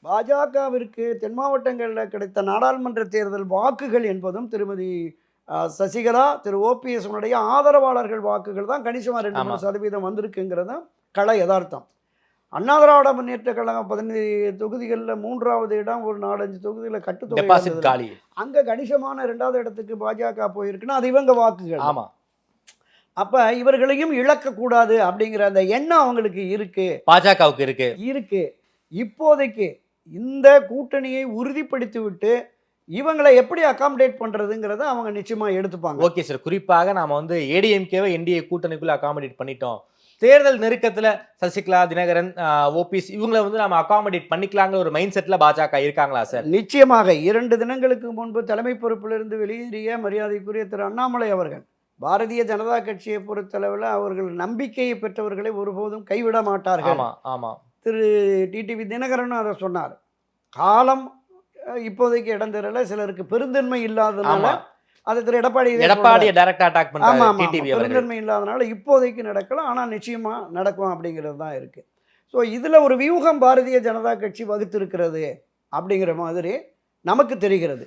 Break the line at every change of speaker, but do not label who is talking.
பாஜகவிற்கு தென் மாவட்டங்களில் கிடைத்த நாடாளுமன்ற தேர்தல் வாக்குகள் என்பதும் திருமதி சசிகலா, திரு ஓபிஎஸ் உடைய ஆதரவாளர்கள் வாக்குகள் தான் கணிசமாக 2-3% வந்திருக்குங்கிறதான் கள யதார்த்தம். அண்ணா திராவிட முன்னேற்ற கழகம் 15 தொகுதிகளில் 3வது இடம், ஒரு 4-5 தொகுதிகளில் கட்டுத்தொகை, அங்கே கணிசமான 2வது இடத்துக்கு பாஜக போயிருக்குன்னா அது இவங்க வாக்குகள்.
ஆமாம்.
அப்போ இவர்களையும் இழக்கக்கூடாது அப்படிங்கிற அந்த எண்ணம் அவங்களுக்கு இருக்கு,
பாஜகவுக்கு இருக்கு.
இப்போதைக்கு இந்த கூட்டணியை உறுதிப்படுத்தி விட்டு இவங்களை எப்படி அகாமடேட் பண்றதுங்கிறத அவங்க நிச்சயமா எடுத்துப்பாங்க.
Okay sir. குறிப்பாக நாம வந்து ஏடிஎம்கேவை என்டிஏ கூட்டணிக்குள்ள அகாமடேட் பண்ணிட்டோம். தேர்தல் நெருக்கத்துல சசிகலா, தினகரன், ஓபிஎஸ் இவங்களை வந்து நம்ம அகாமடேட் பண்ணிக்கலாங்கிற ஒரு மைண்ட் செட்ல பாஜக இருக்காங்களா சார்?
நிச்சயமாக. 2 தினங்களுக்கு முன்பு தலைமை பொறுப்பிலிருந்து வெளியேறிய மரியாதைக்குரிய திரு அண்ணாமலை அவர்கள் பாரதிய ஜனதா கட்சியை பொறுத்தளவில் அவர்கள் நம்பிக்கையை பெற்றவர்களை ஒருபோதும் கைவிட மாட்டார்கள். திரு டிடிவி தினகரன் அதை சொன்னார். காலம் இப்போதைக்கு இடம் தரல, சிலருக்கு பெருந்தன்மை இல்லாதனால அதை திரு எடப்பாடி டைரக்டா அட்டாக் பண்றாரு. டிடிவி பெருந்தன்மை இல்லாதனால இப்போதைக்கு நடக்கல, ஆனால் நிச்சயமா நடக்கும் அப்படிங்கிறது தான் இருக்கு. ஸோ இதில் ஒரு வியூகம் பாரதிய ஜனதா கட்சி வகுத்திருக்கிறது அப்படிங்கிற மாதிரி நமக்கு தெரிகிறது.